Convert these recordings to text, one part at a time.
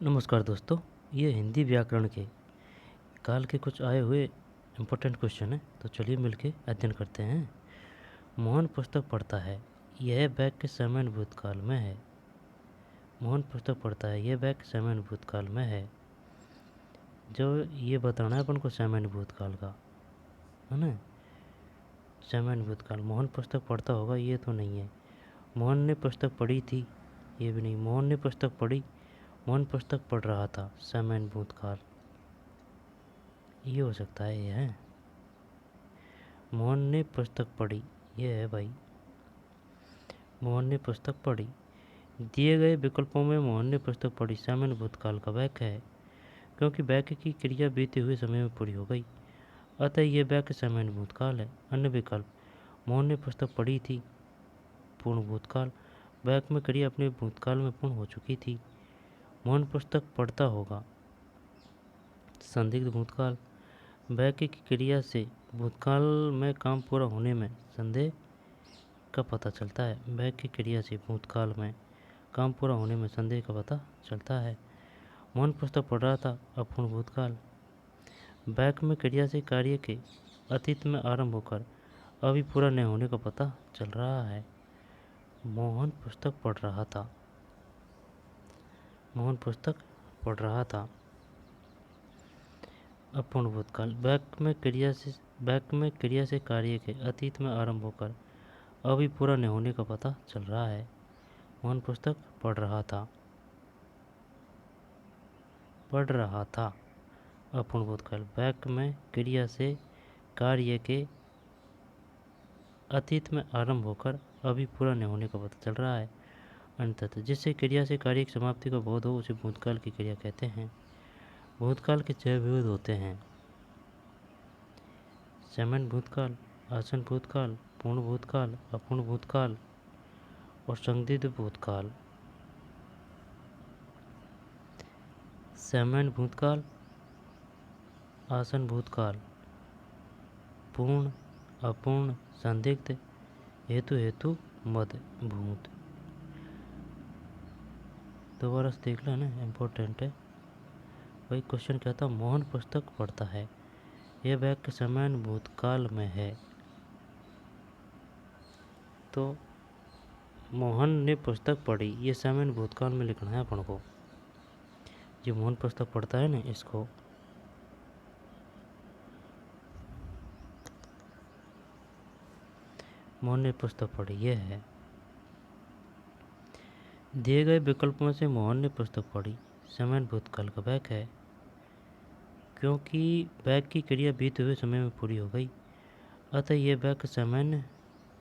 नमस्कार दोस्तों। ये हिंदी व्याकरण के काल के कुछ आए हुए इम्पोर्टेंट क्वेश्चन हैं, तो चलिए मिलके अध्ययन करते हैं। मोहन पुस्तक पढ़ता है, यह वाक्य समय भूतकाल में है। मोहन पुस्तक पढ़ता है, यह वाक्य समय भूतकाल में है। जो ये बताना है अपन को समय भूतकाल का, है ना। समय भूतकाल, मोहन पुस्तक पढ़ता होगा ये तो नहीं है। मोहन ने पुस्तक पढ़ी थी, ये भी नहीं। मोहन ने पुस्तक पढ़ी, मोहन पुस्तक पढ़ रहा था, समय भूतकाल, ये हो सकता है। ये है मोहन ने पुस्तक पढ़ी, ये है भाई। मोहन ने पुस्तक पढ़ी। दिए गए विकल्पों में मोहन ने पुस्तक पढ़ी सामान्य भूतकाल का वाक्य है, क्योंकि वाक्य की क्रिया बीते हुए समय में पूरी हो गई, अतः यह वाक्य सामान्य भूतकाल है। अन्य विकल्प, मोहन ने पुस्तक पढ़ी थी, पूर्ण भूतकाल, वाक्य में क्रिया अपने भूतकाल में पूर्ण हो चुकी थी। मोहन पुस्तक पढ़ता होगा, संदिग्ध भूतकाल, वाक्य की क्रिया से भूतकाल में काम पूरा होने में संदेह का पता चलता है। वाक्य की क्रिया से भूतकाल में काम पूरा होने में संदेह का पता चलता है। मोहन पुस्तक पढ़ रहा था, अपूर्ण भूतकाल, वाक्य में क्रिया से कार्य के अतीत में आरंभ होकर अभी पूरा न होने का पता चल रहा है। मोहन पुस्तक पढ़ रहा था, मोहन पुस्तक पढ़ रहा था, अपूर्ण भूतकाल, वाक्य में क्रिया से कार्य के अतीत में आरंभ होकर अभी पूरा न होने का पता चल रहा है। मोहन पुस्तक पढ़ रहा था, पढ़ रहा था, अपूर्ण भूतकाल, वाक्य में क्रिया से कार्य के अतीत में आरंभ होकर अभी पूरा न होने का पता चल रहा है। अंततः जिससे क्रिया से कार्य की समाप्ति का बोध हो उसे भूतकाल की क्रिया कहते हैं। भूतकाल के 6 विविध होते हैं: सामान्य भूतकाल, आसन भूतकाल, पूर्ण भूतकाल, अपूर्ण भूतकाल और संदिग्ध भूतकाल। सामान्य भूतकाल, आसन भूतकाल, पूर्ण, अपूर्ण, संदिग्ध, हेतु मध्य भूत। दोबारा से देख लो ना, इम्पोर्टेंट है। वही क्वेश्चन क्या था, मोहन पुस्तक पढ़ता है, यह वाक्य सामान्य भूतकाल में है। तो मोहन ने पुस्तक पढ़ी, ये सामान्य भूतकाल में लिखना है अपन को। जो मोहन पुस्तक पढ़ता है ना, इसको मोहन ने पुस्तक पढ़ी, ये है। दिए गए विकल्पों से मोहन ने पुस्तक पढ़ी सामान्य भूतकाल का वाक्य है, क्योंकि वाक्य की क्रिया बीते हुए समय में पूरी हो गई, अतः यह वाक्य सामान्य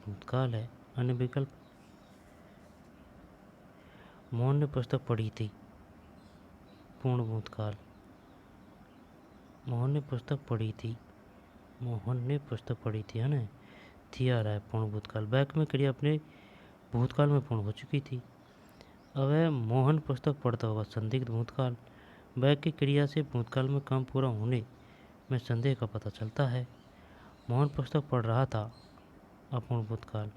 भूतकाल है। अन्य विकल्प, मोहन ने पुस्तक पढ़ी थी, पूर्ण भूतकाल, मोहन ने पुस्तक पढ़ी थी, मोहन ने पुस्तक पढ़ी थी, है ना, थी आ रहा है, पूर्ण भूतकाल, वाक्य में क्रिया अपने भूतकाल में पूर्ण हो चुकी थी। अब है मोहन पुस्तक पढ़ता होगा, संदिग्ध भूतकाल, वाक्य की क्रिया से भूतकाल में काम पूरा होने में संदेह का पता चलता है। मोहन पुस्तक पढ़ रहा था, अपूर्ण भूतकाल,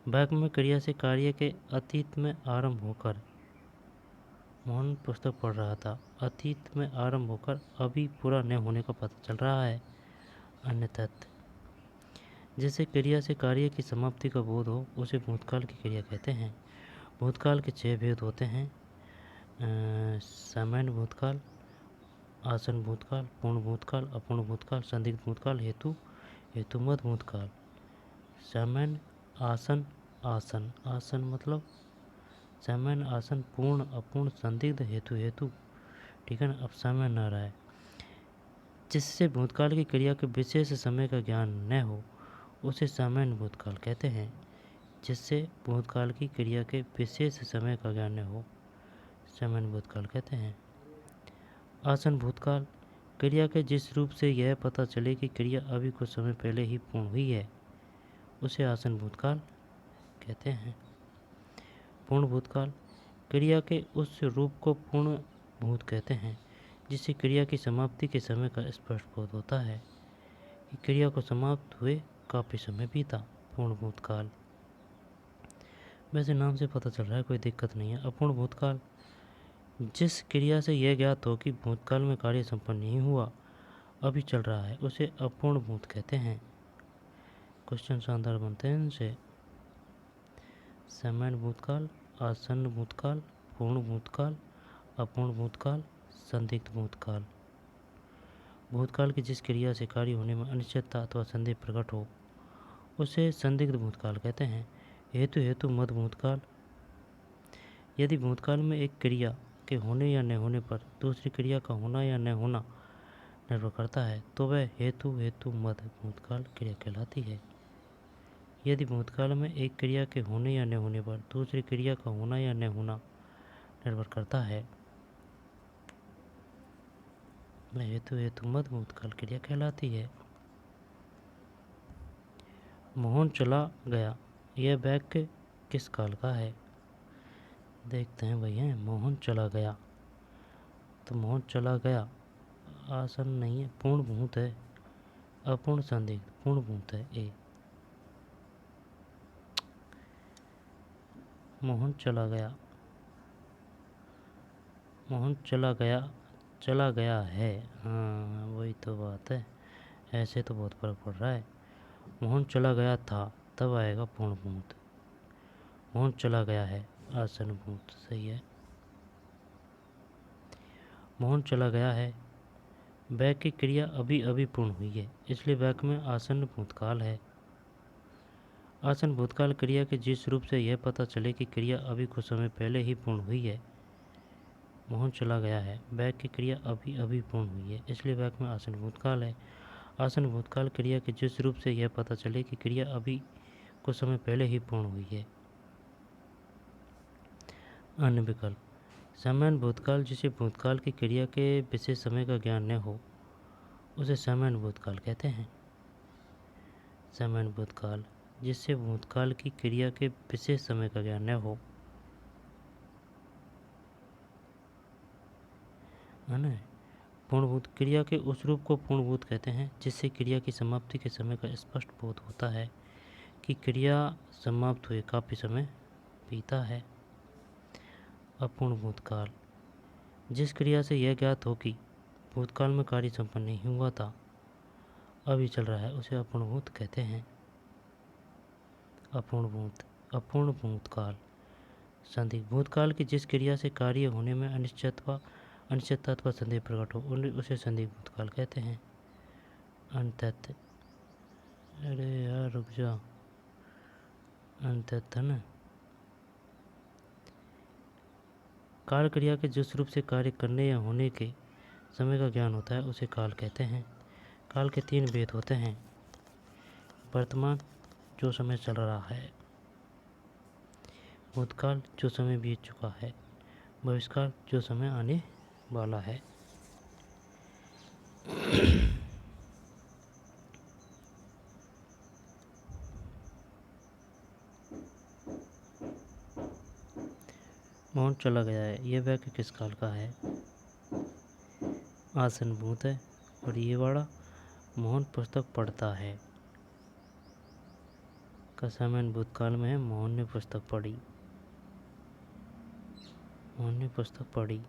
वाक्य में क्रिया से कार्य के अतीत में आरंभ होकर, मोहन पुस्तक पढ़ रहा था, अतीत में आरंभ होकर अभी पूरा न होने का पता चल रहा है। अन्य तथ्य, जिसे क्रिया से कार्य की समाप्ति का बोध हो उसे भूतकाल की क्रिया कहते हैं। भूतकाल के 6 भेद होते हैं: सामान्य भूतकाल, आसन भूतकाल, पूर्ण भूतकाल, अपूर्ण भूतकाल, संदिग्ध भूतकाल, हेतुमत भूतकाल। सामान्य, आसन, आसन मतलब सामान्य, आसन, पूर्ण, अपूर्ण, संदिग्ध, हेतु। ठीक है ना। अब सामान्य आ रहा है, जिससे भूतकाल की क्रिया के विशेष समय का ज्ञान न हो उसे सामान्य भूतकाल कहते हैं। जिससे भूतकाल की क्रिया के विशेष समय का ज्ञान न हो, सामान्य भूतकाल कहते हैं। आसन भूतकाल, क्रिया के जिस रूप से यह पता चले कि क्रिया अभी कुछ समय पहले ही पूर्ण हुई है, उसे आसन भूतकाल कहते हैं। पूर्ण भूतकाल, क्रिया के उस रूप को पूर्ण भूत कहते हैं जिससे क्रिया की समाप्ति के समय का स्पष्ट बोध होता है कि क्रिया को समाप्त हुए काफ़ी समय बीता। पूर्ण भूतकाल, वैसे नाम से पता चल रहा है, कोई दिक्कत नहीं है। अपूर्ण भूतकाल, जिस क्रिया से यह ज्ञात हो कि भूतकाल में कार्य संपन्न नहीं हुआ, अभी चल रहा है, उसे अपूर्ण भूत कहते हैं। क्वेश्चन शानदार बनते हैं इनसे। सामान्य भूतकाल, आसन्न भूतकाल, पूर्ण भूतकाल, अपूर्ण भूतकाल, संदिग्ध भूतकाल। भूतकाल की जिस क्रिया से कार्य होने में अनिश्चितता अथवा संदेह प्रकट हो, उसे संदिग्ध भूतकाल कहते हैं। हेतु मद भूतकाल। यदि भूतकाल में एक क्रिया के होने या न होने पर दूसरी क्रिया का होना या न होना निर्भर करता है, तो वह हेतु मद भूतकाल क्रिया कहलाती है। यदि भूतकाल में एक क्रिया के होने या न होने पर दूसरी क्रिया का होना या न होना निर्भर करता है, वह हेतु मद भूतकाल क्रिया कहलाती है। मोहन चला गया, यह वाक्य किस काल का है? देखते हैं भैया। मोहन चला गया, तो मोहन चला गया आसन नहीं है, पूर्ण भूत है। अपूर्ण संदिग्ध, पूर्ण भूत है ए। मोहन चला गया, मोहन चला गया है। हाँ, वही तो बात है। ऐसे तो बहुत फर्क पड़ रहा है। मोहन चला गया था, तब आएगा पूर्ण भूत। मोहन चला गया है, आसन भूत। सही है। मोहन चला गया है, वाक्य की क्रिया अभी अभी पूर्ण हुई है, इसलिए वाक्य में आसन्न भूतकाल है। आसन्न भूतकाल क्रिया के जिस रूप से यह पता चले कि क्रिया अभी कुछ समय पहले ही पूर्ण हुई है। मोहन चला गया है, वाक्य की क्रिया अभी अभी पूर्ण हुई है, इसलिए वाक्य में आसन्न भूतकाल है। आसन्न भूतकाल क्रिया के जिस रूप से यह पता चले कि क्रिया अभी कुछ समय पहले ही पूर्ण हुई है। अन्य विकल्प। सामान्य भूतकाल, जिसे भूतकाल की क्रिया के विशेष समय का ज्ञान न हो, उसे सामान्य भूतकाल कहते हैं। सामान्य भूतकाल, जिससे भूतकाल की क्रिया के विशेष समय का ज्ञान न हो, है ना। पूर्णभूत, क्रिया के उस रूप को पूर्णभूत कहते हैं जिससे क्रिया की समाप्ति के समय का स्पष्ट बोध होता है कि क्रिया समाप्त हुए काफ़ी समय बीता है। अपूर्ण भूतकाल, जिस क्रिया से यह ज्ञात हो कि भूतकाल में कार्य संपन्न नहीं हुआ था, अभी चल रहा है, उसे अपूर्णभूत कहते हैं। अपूर्ण भूतकाल। संदिग्ध भूतकाल की जिस क्रिया से कार्य होने में अनिश्चितता अथवा संदेह प्रकट हो, उसे संदिग्ध भूतकाल कहते हैं। अंततः, अरे यार रुक जा, अंततः ना, काल क्रिया के जिस रूप से कार्य करने या होने के समय का ज्ञान होता है, उसे काल कहते हैं। काल के 3 भेद होते हैं। वर्तमान, जो समय चल रहा है। भूतकाल, जो समय बीत चुका है। भविष्यकाल, जो समय आने वाला है। मोहन चला गया है, यह वाक्य किस काल का है? आसन भूत है। और ये वाला मोहन पुस्तक पढ़ता है का सामान्य भूतकाल में है। मोहन ने पुस्तक पढ़ी, मोहन ने पुस्तक पढ़ी।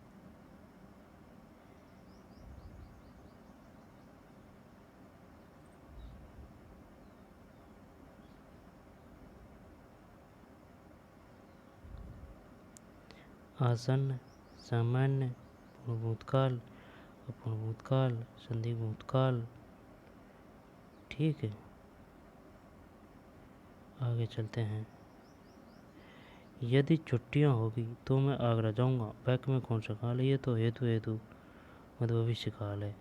आसन्न, सामान्य, पूर्ण भूतकाल, अपूर्ण भूतकाल, संदिग्ध भूतकाल। ठीक है, आगे चलते हैं। यदि छुट्टियां होगी तो मैं आगरा जाऊंगा, वाक्य में कौन सा काल है? ये तो हेतु मद भविष्य काल है।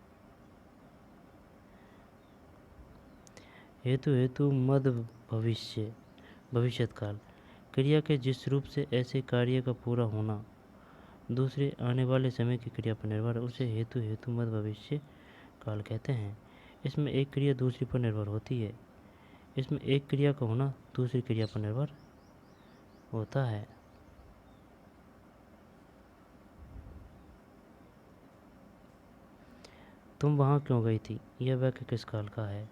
हेतु मद भविष्यत काल। क्रिया के जिस रूप से ऐसे कार्य का पूरा होना दूसरे आने वाले समय की क्रिया पर निर्भर है, उसे हेतु मद भविष्य काल कहते हैं। इसमें एक क्रिया दूसरी पर निर्भर होती है। इसमें एक क्रिया का होना दूसरी क्रिया पर निर्भर होता है। तुम वहाँ क्यों गई थी? यह वाक्य किस काल का है?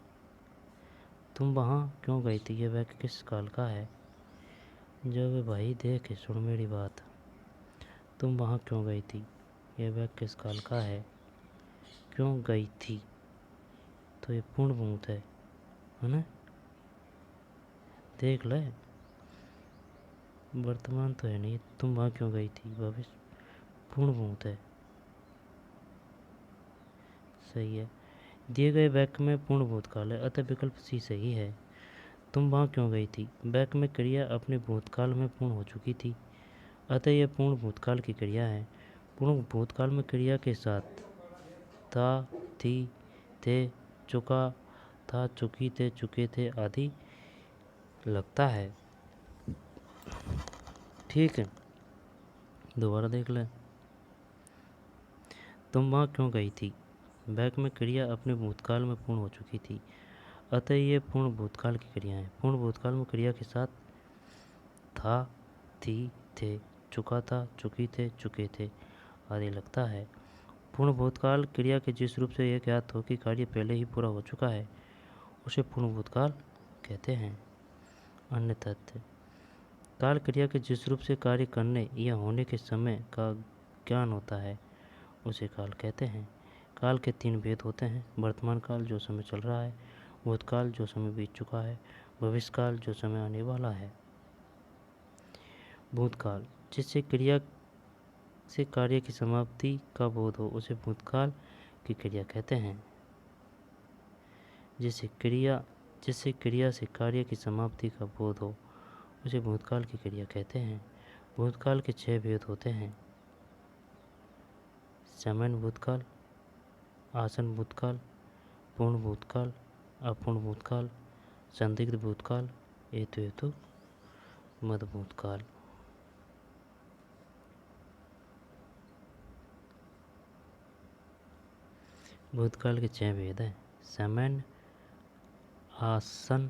तुम वहाँ क्यों गई थी? यह वाक्य किस काल का है? जब भाई देख सुन मेरी बात, तुम वहाँ क्यों गई थी? यह बैग किस काल का है? क्यों गई थी? तो ये पूर्ण भूत है ना? देख ले, वर्तमान तो है नहीं। तुम वहाँ क्यों गई थी? भविष्य पूर्ण भूत है। सही है। दिए गए वाक्य में पूर्ण भूतकाल है, अतः विकल्प सी सही है। तुम वहाँ क्यों गई थी? वाक्य में क्रिया अपने भूतकाल में पूर्ण हो चुकी थी, अतः यह पूर्ण भूतकाल की क्रिया है। पूर्ण भूतकाल में क्रिया के साथ था, थी, थे, चुका था, चुकी थे, चुके थे आदि लगता है। ठीक है, दोबारा देख लें। तुम वहाँ क्यों गई थी? वाक्य में क्रिया अपने भूतकाल में पूर्ण हो चुकी थी, अतः ये पूर्ण भूतकाल की क्रिया है। पूर्ण भूतकाल में क्रिया के साथ था, थी, थे, चुका था, चुकी थे, चुके थे आदि लगता है। पूर्ण भूतकाल क्रिया के जिस रूप से यह ज्ञात हो कि कार्य पहले ही पूरा हो चुका है, उसे पूर्ण भूतकाल कहते हैं। अन्य तथ्य: काल क्रिया के जिस रूप से कार्य करने या होने के समय का ज्ञान होता है, उसे काल कहते हैं। काल के 3 भेद होते हैं: वर्तमान काल जो समय चल रहा है, भूतकाल जो समय बीत चुका है, भविष्य काल जो समय आने वाला है। भूतकाल: जिससे क्रिया से कार्य की समाप्ति का बोध हो, उसे भूतकाल की क्रिया कहते हैं। जिससे क्रिया से कार्य की समाप्ति का बोध हो, उसे भूतकाल की क्रिया कहते हैं। भूतकाल के 6 भेद होते हैं: सामान्य भूतकाल, आसन भूतकाल, पूर्ण भूतकाल, अपूर्ण भूतकाल, संदिग्ध भूतकाल, हेतु मध्य भूतकाल। भूतकाल के 6 भेद हैं: सामान्य, आसन,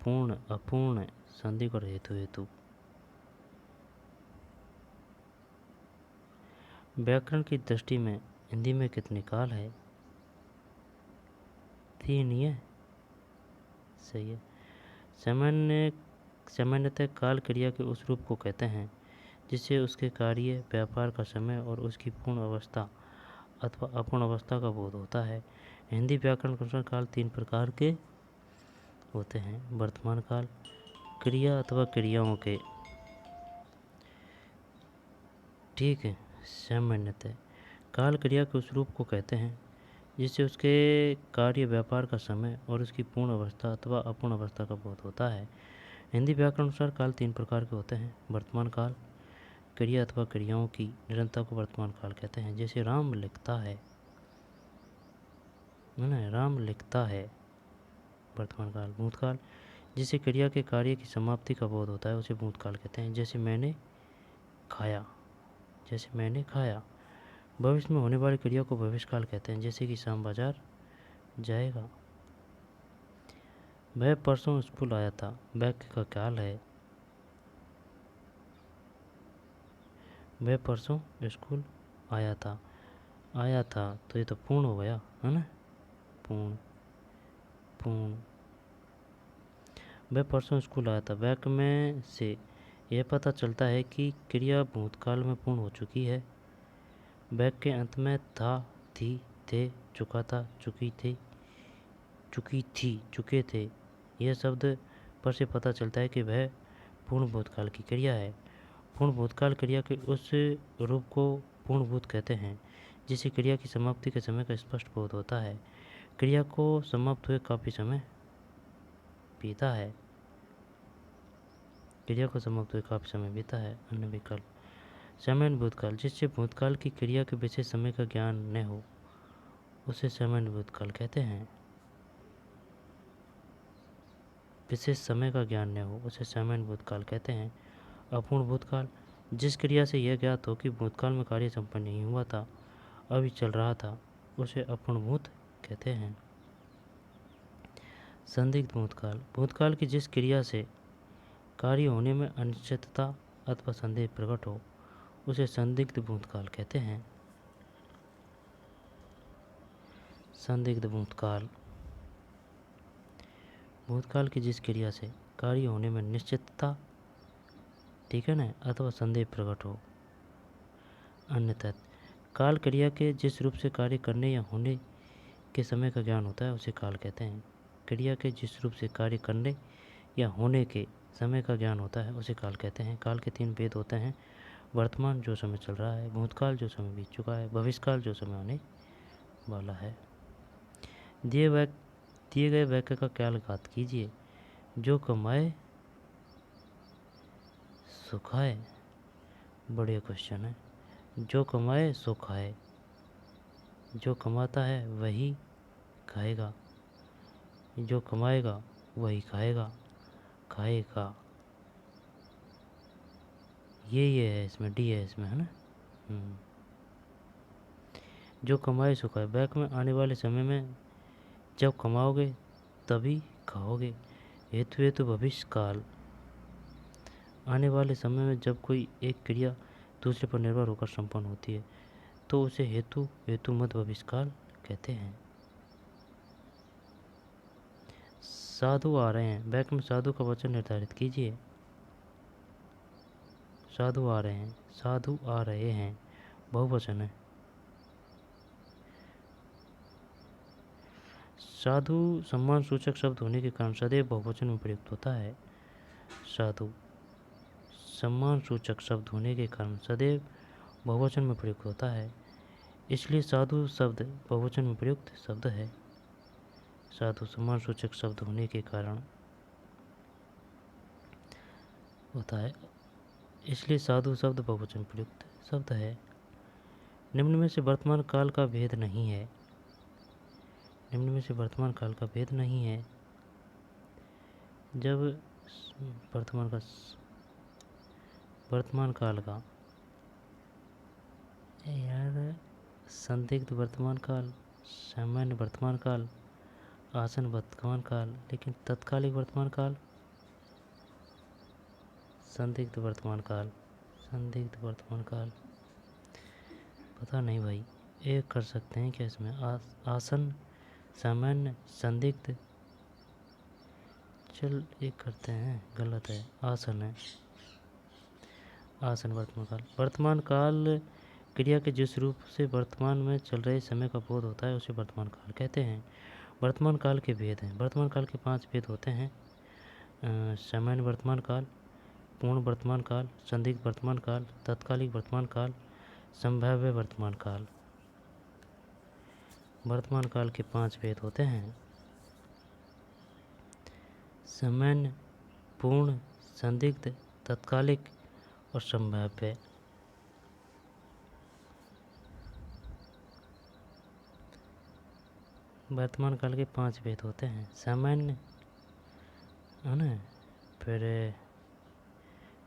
पूर्ण, अपूर्ण, संदिग्ध और हेतु। व्याकरण की दृष्टि में हिंदी में कितने काल है? 3 ही है। सही है। सामान्यतः काल क्रिया के उस रूप को कहते हैं जिससे उसके कार्य, व्यापार का समय और उसकी पूर्ण अवस्था अथवा अपूर्ण अवस्था का बोध होता है। हिंदी व्याकरण के अनुसार काल 3 प्रकार के होते हैं: वर्तमान काल, क्रिया अथवा क्रियाओं के। ठीक है। सामान्यतः काल क्रिया के उस रूप को कहते हैं जिससे उसके कार्य, व्यापार का समय और उसकी पूर्ण अवस्था अथवा अपूर्ण अवस्था का बोध होता है। हिंदी व्याकरण अनुसार काल 3 प्रकार के होते हैं: वर्तमान काल, क्रिया अथवा क्रियाओं की निरंतरता को वर्तमान काल कहते हैं। जैसे राम लिखता है ना, राम लिखता है, वर्तमान काल। भूतकाल: जिससे क्रिया के कार्य की समाप्ति का बोध होता है, उसे भूतकाल कहते हैं। जैसे मैंने खाया। भविष्य में होने वाली क्रिया को भविष्यकाल कहते हैं। जैसे कि शाम बाजार जाएगा। वह परसों स्कूल आया था, वाक्य का काल है। वह परसों स्कूल आया था तो ये तो पूर्ण हो गया है ना। पूर्ण। वह परसों स्कूल आया था। वाक्य में से यह पता चलता है कि क्रिया भूतकाल में पूर्ण हो चुकी है। वाक्य के अंत में था, थी, थे, चुका था, चुकी थी, चुके थे यह शब्द पर से पता चलता है कि वह पूर्ण भूतकाल की क्रिया है। पूर्ण भूतकाल क्रिया के उस रूप को पूर्ण भूत कहते हैं जिसे क्रिया की समाप्ति के समय का स्पष्ट बोध होता है। क्रिया को समाप्त हुए काफ़ी समय बीता है। अन्य विकल्प: सामान्य भूतकाल: जिससे भूतकाल की क्रिया के विशेष समय का ज्ञान न हो, उसे सामान्य भूतकाल कहते हैं। विशेष समय का ज्ञान न हो, उसे सामान्य भूतकाल कहते हैं। अपूर्ण भूतकाल: जिस क्रिया से यह ज्ञात हो कि भूतकाल में कार्य संपन्न नहीं हुआ था, अभी चल रहा था, उसे अपूर्ण भूत कहते हैं। संदिग्ध भूतकाल: भूतकाल की जिस क्रिया से कार्य होने में अनिश्चितता अथवा संदेह प्रकट हो, उसे संदिग्ध भूतकाल कहते हैं। संदिग्ध भूतकाल: भूतकाल की जिस क्रिया से कार्य होने में निश्चितता ठीक है ना, अथवा संदेह प्रकट हो। अन्यथा काल क्रिया के जिस रूप से कार्य करने या होने के समय का ज्ञान होता है उसे काल कहते हैं। क्रिया के जिस रूप से कार्य करने या होने के समय का ज्ञान होता है उसे काल कहते हैं। काल के 3 भेद होते हैं: वर्तमान जो समय चल रहा है, भूतकाल जो समय बीत चुका है, भविष्यकाल जो समय आने वाला है। दिए गए वाक्य का कालघात कीजिए। जो कमाए सो खाए। बढ़िया क्वेश्चन है। जो कमाए सो खाए। जो कमाता है वही खाएगा। जो कमाएगा वही खाएगा। खाएगा, ये है इसमें, डी है इसमें, है ना। जो कमाए सो खाए। बैक में आने वाले समय में जब कमाओगे तभी खाओगे। हेतु हेतु भविष्य काल। आने वाले समय में जब कोई एक क्रिया दूसरे पर निर्भर होकर संपन्न होती है तो उसे हेतु हेतु मत भविष्य काल कहते हैं। साधु आ रहे हैं। बैक में साधु का वचन निर्धारित कीजिए। साधु आ रहे हैं। साधु आ रहे हैं बहुवचन है। साधु सम्मान सूचक शब्द होने के कारण सदैव बहुवचन में प्रयुक्त होता है। साधु सम्मान सूचक शब्द होने के कारण सदैव बहुवचन में प्रयुक्त होता है, इसलिए साधु शब्द बहुवचन में प्रयुक्त शब्द है। साधु सम्मान सूचक शब्द होने के कारण होता है, इसलिए साधु शब्द बहुवचन प्रयुक्त शब्द है। निम्न में से वर्तमान काल का भेद नहीं है। निम्न में से वर्तमान काल का भेद नहीं है। जब वर्तमान काल का यार संदिग्ध वर्तमान काल, सामान्य वर्तमान काल, आसन वर्तमान काल, लेकिन तत्कालिक वर्तमान काल, संदिग्ध वर्तमान काल, संदिग्ध वर्तमान काल पता नहीं भाई। एक कर सकते हैं क्या इसमें? आसन, सामान्य, संदिग्ध। चल एक करते हैं, गलत है, आसन है। आसन वर्तमान काल। वर्तमान काल क्रिया के जिस रूप से वर्तमान में चल रहे समय का बोध होता है उसे वर्तमान काल कहते हैं। वर्तमान काल के भेद हैं। वर्तमान काल के 5 भेद होते हैं: सामान्य वर्तमान काल, पूर्ण वर्तमान काल, संदिग्ध वर्तमान काल, तत्कालिक वर्तमान काल, संभाव्य वर्तमान काल। वर्तमान काल के 5 भेद होते हैं: सामान्य, पूर्ण, संदिग्ध, तत्कालिक और संभाव्य। वर्तमान काल के 5 भेद होते हैं: सामान्य, है ना, फिर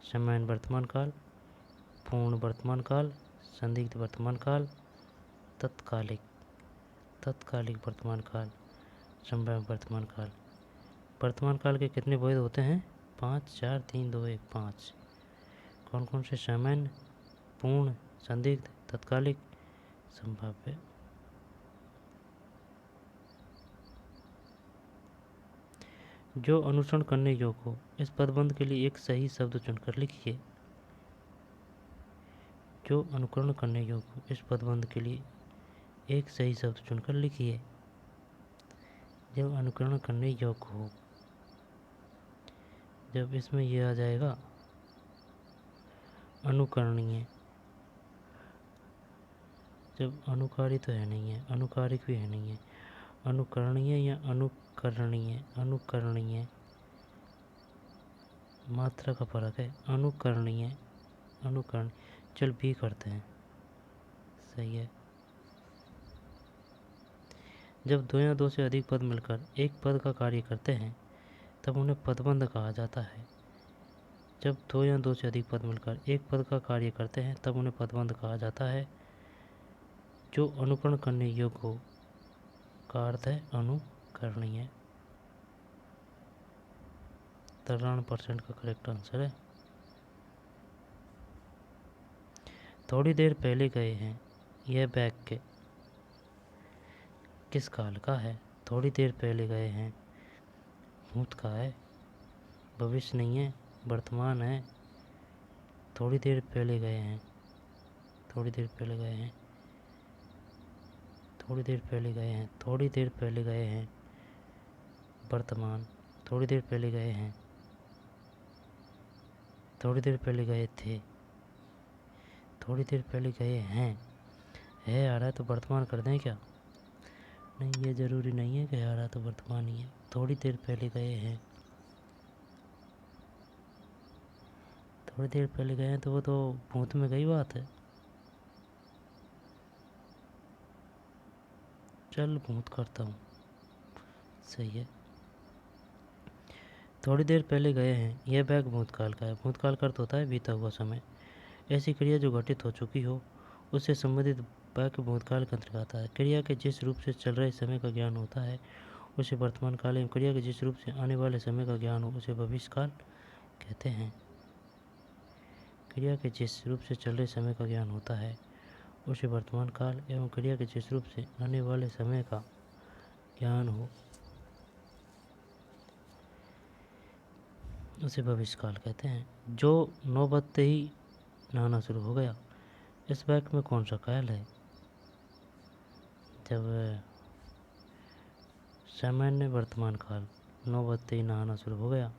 सामान्य वर्तमान काल, पूर्ण वर्तमान काल, संदिग्ध वर्तमान काल, तत्कालिक वर्तमान काल, संभाव्य वर्तमान काल। वर्तमान काल के कितने भेद होते हैं? 5, 4, 3, 2, 1, 5। कौन कौन से? सामान्य, पूर्ण, संदिग्ध, तत्कालिक, संभाव्य। जो अनुसरण करने योग्य हो। इस पदबंध के लिए एक सही शब्द चुनकर लिखिए। जो अनुकरण करने योग्य हो। इस पदबंध के लिए एक सही शब्द चुनकर लिखिए। जब अनुकरण करने योग्य हो, जब इसमें यह आ जाएगा अनुकरणीय, जब अनुकारी तो है नहीं है, अनुकारिक भी है नहीं है, अनुकरणीय या अनुकरणीय, अनुकरणीय मात्रा का फर्क है। अनुकरणीय, अनुकरण। चल भी करते हैं, सही है। जब 2 या 2 से अधिक पद मिलकर एक पद का कार्य करते हैं तब उन्हें पदबंध कहा जाता है। जब 2 या 2 से अधिक पद मिलकर एक पद का कार्य करते हैं तब उन्हें पदबंध कहा जाता है। जो अनुकरण करने योग्य हो का अर्थ है अनुकरणीय। 93% का करेक्ट आंसर है। थोड़ी देर पहले गए हैं। यह वाक्य किस काल का है? थोड़ी देर पहले गए हैं भूत का है, भविष्य नहीं है, वर्तमान है, थोड़ी देर पहले गए हैं, थोड़ी देर पहले गए हैं, थोड़ी देर पहले गए हैं, थोड़ी देर पहले गए हैं। वर्तमान, थोड़ी देर पहले गए हैं, थोड़ी देर पहले गए थे, थोड़ी देर पहले गए हैं। है आ रहा है तो वर्तमान कर दें क्या? नहीं, ये ज़रूरी नहीं है कि आ रहा है तो वर्तमान ही है। थोड़ी देर पहले गए हैं, थोड़ी देर पहले गए हैं तो वो तो भूत में गई बात है। चल भूत करता हूँ, सही है। थोड़ी देर पहले गए हैं, यह बैग भूतकाल का है। भूतकाल का अर्थ होता है बीता हुआ समय। ऐसी क्रिया जो घटित हो चुकी हो उससे संबंधित वाक्य भूतकाल के अंतर्गत आता है। क्रिया के जिस रूप से चल रहे समय का ज्ञान होता है उसे वर्तमान काल एवं क्रिया के जिस रूप से आने वाले समय का ज्ञान हो उसे भविष्य काल कहते हैं। क्रिया के जिस रूप से चल रहे समय का ज्ञान होता है उसे वर्तमान काल एवं क्रिया के जिस रूप से आने वाले समय का ज्ञान हो उसे भविष्य काल कहते हैं। जो 9 बजते ही नहाना शुरू हो गया, इस वाक्य में कौन सा काल है? जब सामान्य वर्तमान काल 9 बजते ही नहाना शुरू हो गया।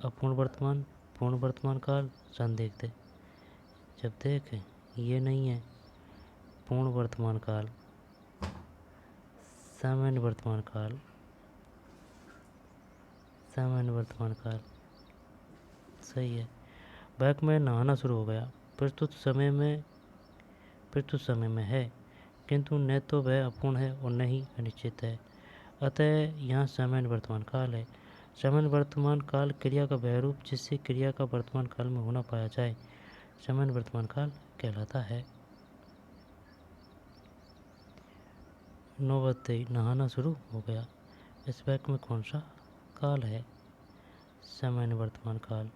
अपूर्ण वर्तमान, पूर्ण वर्तमान काल, संदेह थे। जब देख ये नहीं है, पूर्ण वर्तमान काल, सामान्य वर्तमान काल, सामान्य वर्तमान काल, सही है। वाक्य में नहाना शुरू हो गया प्रस्तुत समय में है, किंतु न तो वह अपूर्ण है और न ही अनिश्चित है, अतः यहाँ सामान्य वर्तमान काल है। सामान्य वर्तमान काल क्रिया का वह रूप जिससे क्रिया का वर्तमान काल में होना पाया जाए सामान्य वर्तमान काल कहलाता है। 9 बजते ही नहाना शुरू हो गया, इस वाक्य में कौन सा काल है? सामान्य वर्तमान काल।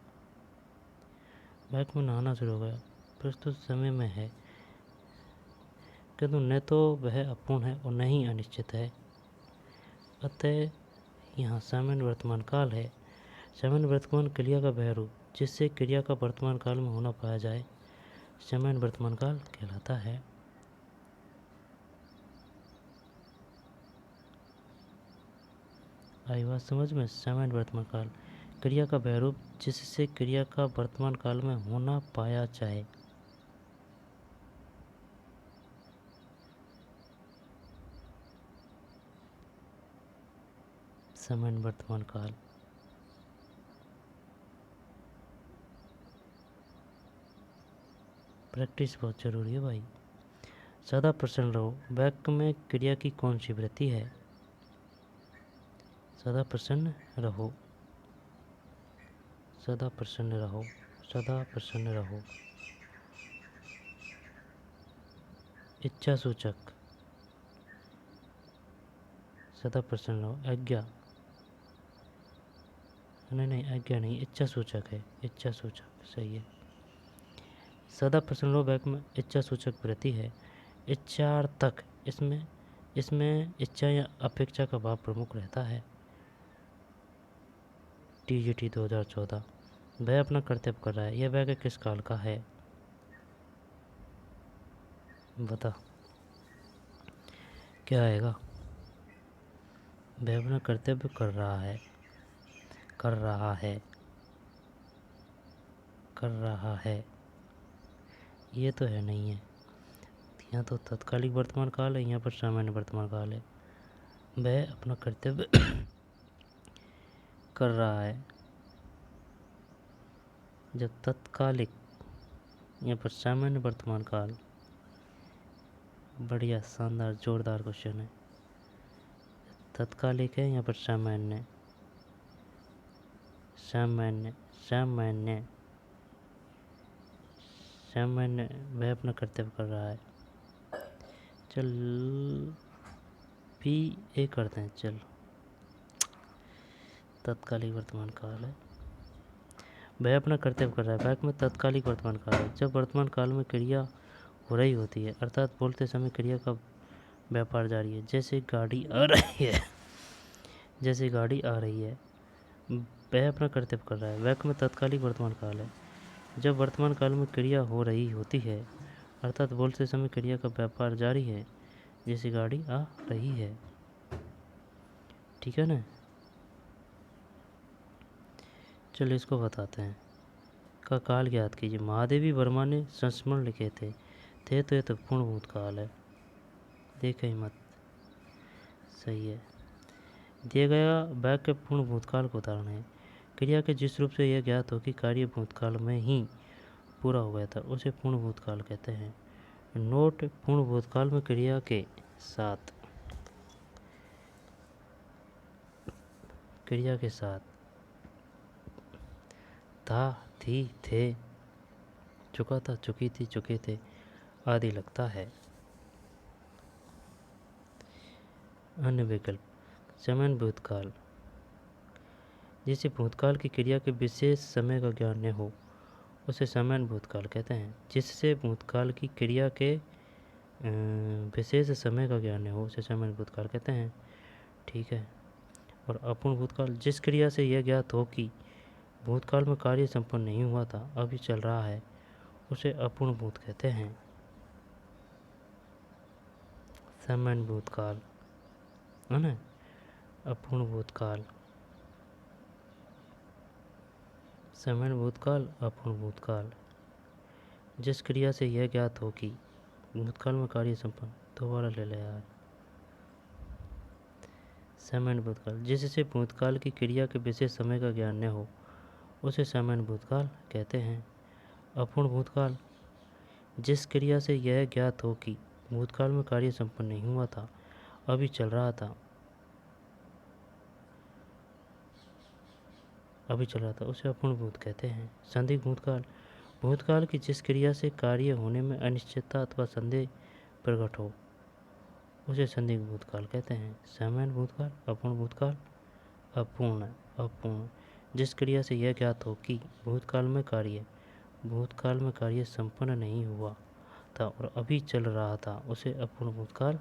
वाक्य में नहाना शुरू हो गया प्रस्तुत समय में है, किंतु न तो वह अपूर्ण है और न ही अनिश्चित है, अतः यहाँ सामान्य वर्तमान काल है। सामान्य वर्तमान क्रिया का वह रूप जिससे क्रिया का वर्तमान काल में होना पाया जाए सामान्य वर्तमान काल कहलाता है। आई बात समझ में? सामान्य वर्तमान काल क्रिया का वह रूप जिससे क्रिया का वर्तमान काल में होना पाया जाए। सामान्य वर्तमान काल। प्रैक्टिस बहुत जरूरी है भाई। सदा प्रसन्न रहो, वाक्य में क्रिया की कौन सी वृत्ति है? सदा प्रसन्न रहो, सदा प्रसन्न रहो, सदा प्रसन्न रहो। इच्छा सूचक, सदा प्रसन्न रहो। आज्ञा, नहीं आज्ञा नहीं, इच्छा सूचक है, इच्छा सूचक, सही है। सदा प्रसन्न रहो वाक्य में इच्छा सूचक वृत्ति है। इच्छार्थक, इसमें इच्छा या अपेक्षा का भाव प्रमुख रहता है। TGT 2014। वह अपना कर्तव्य कर रहा है, यह वाक्य किस काल का है? बता क्या आएगा? वह अपना कर्तव्य कर रहा है, कर रहा है, कर रहा है, ये तो है नहीं है। यहाँ तो तत्कालिक वर्तमान काल है, यहाँ पर सामान्य वर्तमान काल है। वह अपना कर्तव्य कर रहा है। जब तत्कालिक, यहाँ पर सामान्य वर्तमान काल। बढ़िया, शानदार, जोरदार क्वेश्चन है। तत्कालिक है, यहाँ पर सामान्य, सामान्य, सामान्य, सामान्य, वह अपना कर्तव्य कर रहा है। चल PA करते हैं। चल, तत्कालिक वर्तमान काल है, वह अपना कर्तव्य कर रहा है। वाक्य में तत्कालिक वर्तमान काल है जब वर्तमान काल में क्रिया हो रही होती है, अर्थात बोलते समय क्रिया का व्यापार जारी है। जैसे गाड़ी आ रही है, जैसे गाड़ी आ रही है, वह अपना कर्तव्य कर रहा है। वाक्य में तत्कालिक वर्तमान काल है जब वर्तमान काल में क्रिया हो रही होती है, अर्थात बोलते समय क्रिया का व्यापार जारी है, जैसे गाड़ी आ रही है। ठीक है ना। चलिए इसको बताते हैं। का काल ज्ञात कीजिए। महादेवी वर्मा ने संस्मरण लिखे थे तो ये तो पूर्ण भूतकाल है, देखे ही मत। सही है। दिया गया वाक्य पूर्ण भूतकाल का उदाहरण है। क्रिया के जिस रूप से यह ज्ञात हो कि कार्य भूतकाल में ही पूरा हो गया था, उसे पूर्ण भूतकाल कहते हैं। नोट: पूर्ण भूतकाल में क्रिया के साथ था, थी, थे, चुका था, चुकी थी, चुके थे आदि लगता है। अन्य विकल्प: समय भूतकाल, जिसे भूतकाल की क्रिया के विशेष समय का ज्ञान न हो, उसे समय भूतकाल कहते हैं। जिससे भूतकाल की क्रिया के विशेष समय का ज्ञान न हो, उसे समय भूतकाल कहते हैं। ठीक है। और अपूर्ण भूतकाल, जिस क्रिया से यह ज्ञात हो कि भूतकाल में कार्य संपन्न नहीं हुआ था, अभी चल रहा है, उसे अपूर्ण भूत कहते हैं। समय भूतकाल है ना, अपूर्ण भूतकाल, समय भूतकाल, अपूर्ण भूतकाल। जिस क्रिया से यह ज्ञात हो कि भूतकाल में कार्य संपन्न, दोबारा ले ले यार। समय भूतकाल, जिससे भूतकाल की क्रिया के विशेष समय का ज्ञान न हो, उसे समय भूतकाल कहते हैं। अपूर्ण भूतकाल, जिस क्रिया से यह ज्ञात हो कि भूतकाल में कार्य संपन्न नहीं हुआ था, अभी चल रहा था, उसे अपूर्ण भूत कहते हैं। संदिग्ध भूतकाल, भूतकाल की जिस क्रिया से कार्य होने में अनिश्चितता अथवा संदेह प्रकट हो, उसे संदिग्ध भूतकाल कहते हैं। समय भूतकाल, अपूर्ण भूतकाल, अपूर्ण, जिस क्रिया से यह ज्ञात हो कि भूतकाल में कार्य संपन्न नहीं हुआ था और अभी चल रहा था, उसे अपूर्ण भूतकाल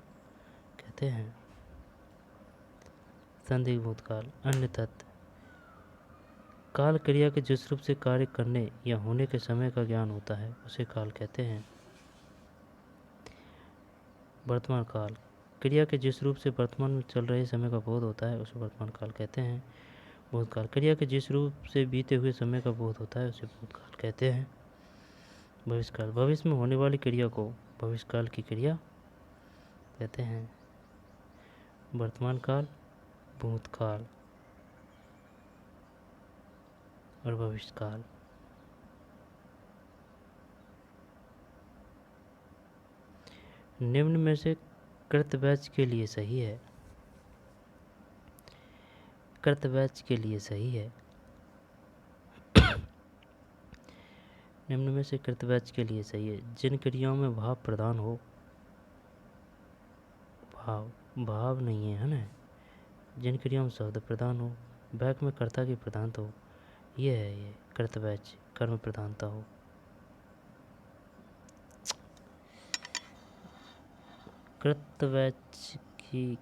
कहते हैं। संदिग्ध भूतकाल। अन्य तथ्य: काल क्रिया के जिस रूप से कार्य करने या होने के समय का ज्ञान होता है, उसे काल कहते हैं। वर्तमान काल, क्रिया के जिस रूप से वर्तमान में चल रहे समय का बोध होता है, उसे वर्तमान काल कहते हैं। भूतकाल, क्रिया के जिस रूप से बीते हुए समय का बोध होता है, उसे भूतकाल कहते हैं। भविष्यकाल, भविष्य में होने वाली क्रिया को भविष्यकाल की क्रिया कहते हैं। वर्तमान काल, भूतकाल और भविष्यकाल। निम्न में से कृतवाच्य के लिए सही है। निम्न में से कृतवाच्य के लिए सही है। जिन क्रियाओं में भाव प्रधान हो, भाव नहीं है ना, जिन क्रियाओं में शब्द प्रधान हो, वाक्य में कर्ता की प्रधानता हो, ये है ये कृतवाच्य। कर्म प्रधानता हो। कृतवाच्य की,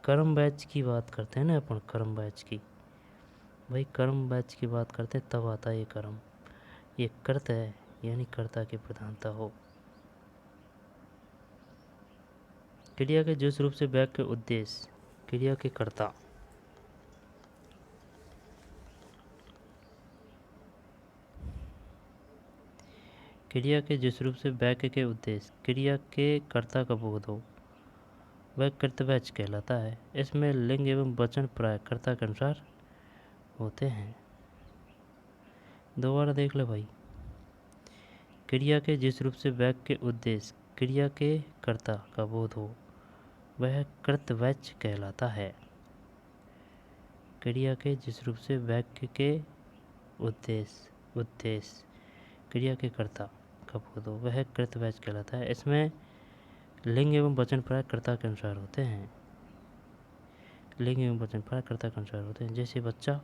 कर्म वाच्य की बात करते हैं ना अपन, कर्म वाच्य की, भाई कर्म वाच्य की बात करते हैं, तब आता है ये कर्म। ये कर्त है, यानी कर्ता की प्रधानता हो। क्रिया के जिस रूप से वाक्य उद्देश्य, क्रिया के कर्ता, क्रिया के जिस रूप से वाक्य के उद्देश्य, क्रिया के कर्ता का बोध हो, वह कृतवाच्य कहलाता है। इसमें लिंग एवं वचन प्राय कर्ता के अनुसार होते हैं। दोबारा देख ले भाई। क्रिया के जिस रूप से वाक्य के उद्देश्य, क्रिया के कर्ता का बोध हो, वह कृतवाच्य कहलाता है। क्रिया के जिस रूप से वाक्य के उद्देश्य क्रिया के कर्ता का बोध हो, वह कृतवाच्य कहलाता है। इसमें लिंग एवं वचन प्राय कर्ता के अनुसार होते हैं। लिंग एवं वचन प्राय कर्ता के अनुसार होते हैं। जैसे बच्चा